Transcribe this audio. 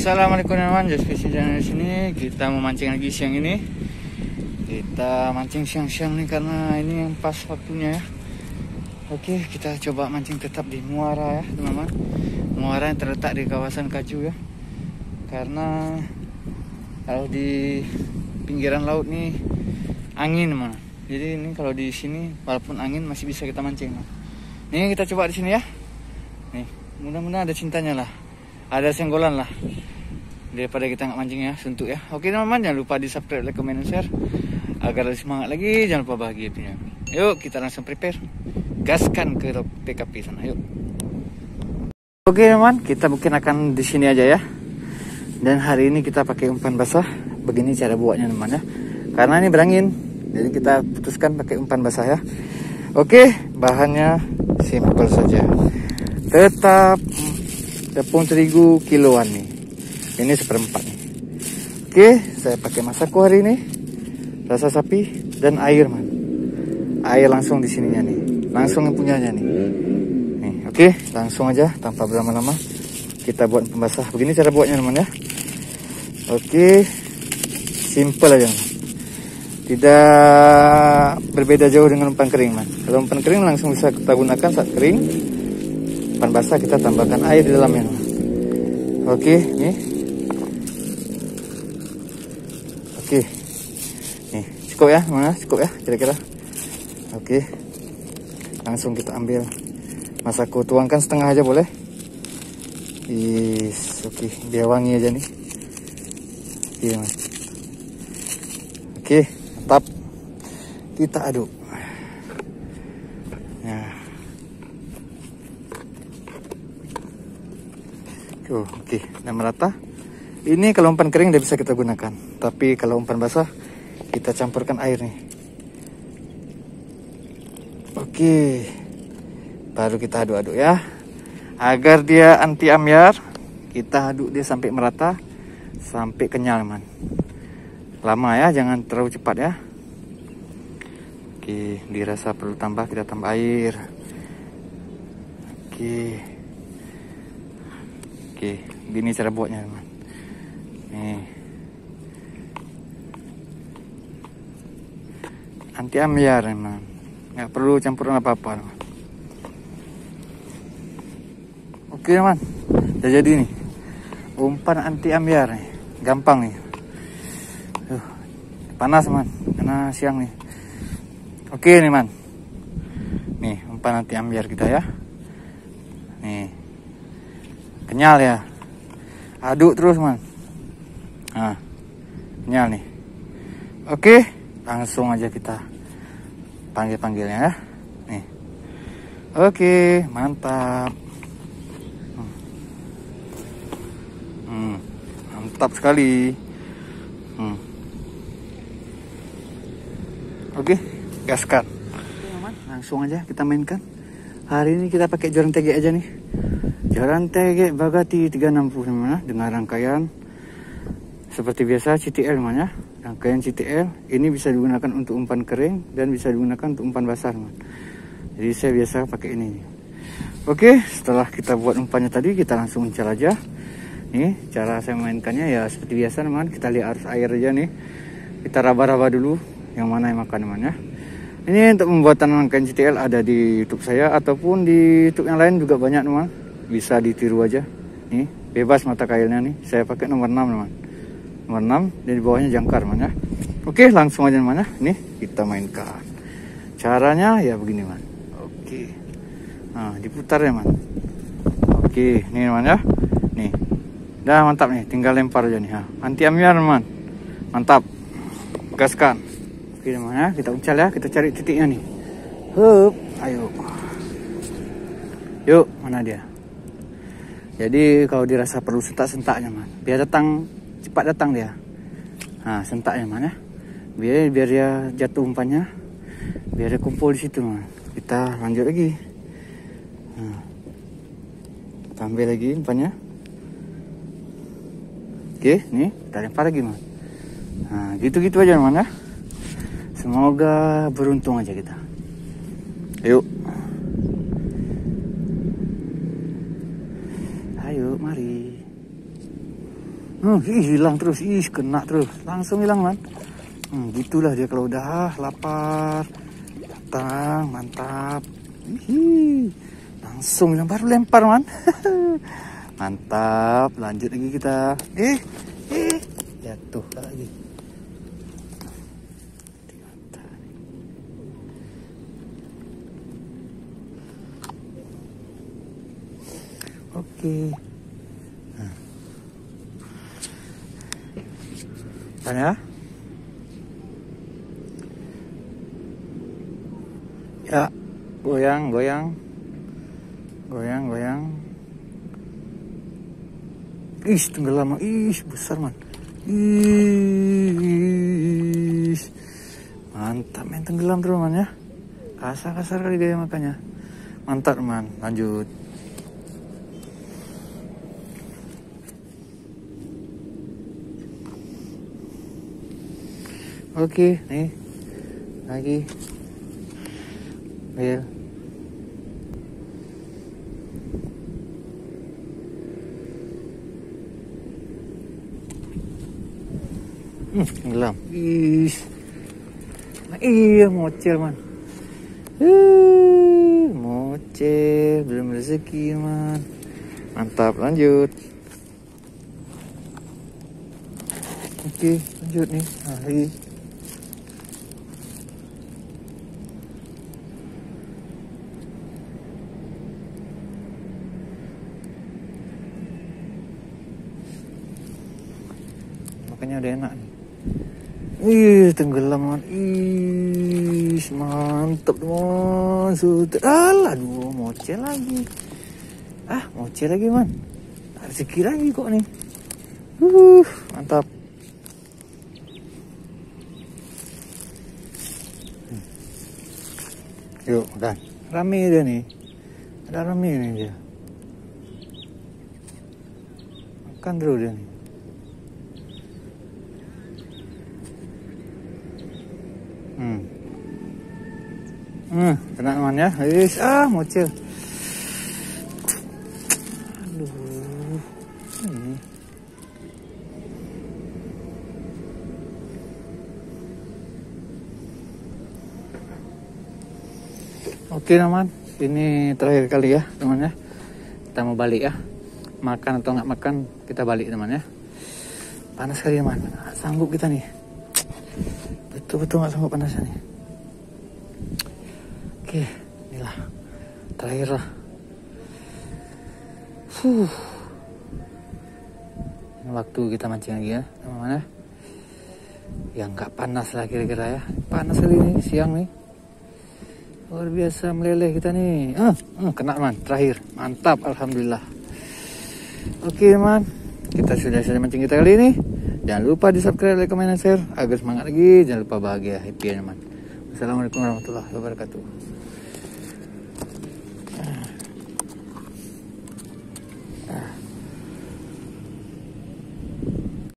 Assalamualaikum teman-teman, Just Fishing Channel sini. Kita mau mancing lagi siang ini. Kita mancing siang-siang nih karena ini yang pas waktunya ya. Oke, kita coba mancing tetap di muara ya teman-teman. Muara yang terletak di kawasan Kaju ya. Karena kalau di pinggiran laut nih angin teman. Jadi ini kalau di sini walaupun angin masih bisa kita mancing. Nih kita coba di sini ya. Nih, mudah-mudahan ada cintanya lah. Ada senggolan lah daripada kita nggak mancing ya, suntuk ya. Oke teman-teman, jangan lupa di subscribe, like, comment, dan share agar lebih semangat lagi. Jangan lupa bahagia punya. Yuk kita langsung prepare, gaskan ke TKP sana. Yuk. Oke teman, kita mungkin akan di sini aja ya. Dan hari ini kita pakai umpan basah. Begini cara buatnya teman ya. Karena ini berangin, jadi kita putuskan pakai umpan basah ya. Oke, bahannya simple saja. Tetap tepung terigu kiloan nih. Ini 1/4 nih. Oke, saya pakai masako hari ini. Rasa sapi dan air man. Air langsung di sininya nih. Langsung yang punyanya nih. Nih, oke, langsung aja tanpa berlama-lama kita buat pembasah. Begini cara buatnya teman ya. Oke. Simple aja. Tidak berbeda jauh dengan umpan kering man. Kalau umpan kering langsung bisa kita gunakan saat kering. Umpan basah kita tambahkan air di dalamnya. Oke, nih. Oke. Nih, cukup ya, mana? Cukup ya, kira-kira. Oke. Langsung kita ambil masako, tuangkan setengah aja boleh. Oke, biar wangi aja nih. Iya, Mas. Oke, mantap. Kita aduk. Nah. Oke, dan merata. Ini kalau umpan kering udah bisa kita gunakan. Tapi kalau umpan basah kita campurkan air nih. Oke. Baru kita aduk-aduk ya. Agar dia anti ambyar, kita aduk dia sampai merata, sampai kenyal man. Lama ya, jangan terlalu cepat ya. Oke, dirasa perlu tambah, kita tambah air. Oke, gini cara buatnya teman. Nih. Anti ambyar teman. Nggak perlu campuran apa-apa teman. Oke teman, udah jadi nih. Umpan anti ambyar nih. Gampang nih. Panas teman, karena siang nih. Oke nih man. Nih, umpan anti ambyar kita ya. Nih. Kenyal ya. Aduk terus man. Nah, kenyal nih. Oke, langsung aja kita panggil-panggilnya ya. Nih. Oke, mantap. Mantap sekali. Oke, gaskan. Langsung aja kita mainkan. Hari ini kita pakai joran tege aja nih. Joran tege Bagati 360 mana dengan rangkaian seperti biasa CTL namanya. Rangkaian CTL ini bisa digunakan untuk umpan kering dan bisa digunakan untuk umpan basah teman. Jadi saya biasa pakai ini. Oke, setelah kita buat umpannya tadi kita langsung uncal aja. Nih cara saya mainkannya ya seperti biasa teman. Kita lihat arus air aja nih. Kita raba-raba dulu yang mana yang makan teman ya. Ini untuk pembuatan rangkaian CTL ada di YouTube saya ataupun di YouTube yang lain juga banyak teman. Bisa ditiru aja. Nih, bebas mata kailnya nih. Saya pakai nomor 6 teman. Nomor 6 dan di bawahnya jangkar teman ya. Oke, langsung aja teman ya. Nih, kita mainkan. Caranya ya begini teman. Oke. Nah, diputar ya teman. Oke, nih teman ya. Nih. Dah mantap nih, tinggal lempar aja nih ya. Anti ambyar teman. Mantap. Gaskan. Oke teman ya, kita uncal ya, kita cari titiknya nih. Hup, ayo. Yuk, mana dia? Jadi kalau dirasa perlu sentak-sentaknya man, biar cepat datang dia. Nah, sentaknya man ya. Biar dia jatuh umpannya, biar dia kumpul di situ man. Kita lanjut lagi. Nah, kita ambil lagi umpannya. Oke, nih kita lempar lagi man. Nah, gitu-gitu aja man ya. Semoga beruntung aja kita. Yuk. Ayo, mari. Hilang terus, kena terus, langsung hilang man. Gitulah dia kalau udah lapar, datang, mantap. Langsung yang baru lempar man. Mantap, lanjut lagi kita. Jatuh lagi. Oke. Tanya. Ya, goyang. Tenggelam. Besar man. Mantap main tenggelam terus man ya. Kasar kali gaya makannya. Mantap man, lanjut. Oke, nih lagi bel. Tenggelam. Iya mocel man. Mocel belum rezeki man. Mantap, lanjut. Oke, lanjut nih. Lagi. Makanya udah enak nih. Tenggelam man. Mantap teman. Alah, dua mocel lagi. Mocel lagi man. Rezeki lagi kok nih. Mantap. Yuk makan. Rame dia nih. Ada rame nih dia. Makan terus dia nih. Kena teman ya. Mocel. Aduh. Oke teman, ini terakhir kali ya teman ya. Kita mau balik ya. Makan atau nggak makan kita balik teman ya. Panas sekali teman. Sanggup kita nih. Betul-betul nggak sanggup panasnya nih. Oke, inilah terakhir lah. Ini waktu kita mancing lagi ya teman-teman ya. Yang nggak panas lah kira-kira ya. Panas kali ini siang nih. Luar biasa meleleh kita nih. Kena man, terakhir. Mantap, alhamdulillah. Oke man, kita sudah selesai mancing kita kali ini. Jangan lupa di subscribe, like, comment, dan share agar semangat lagi. Jangan lupa bahagia, happy ya man. Assalamualaikum warahmatullahi wabarakatuh.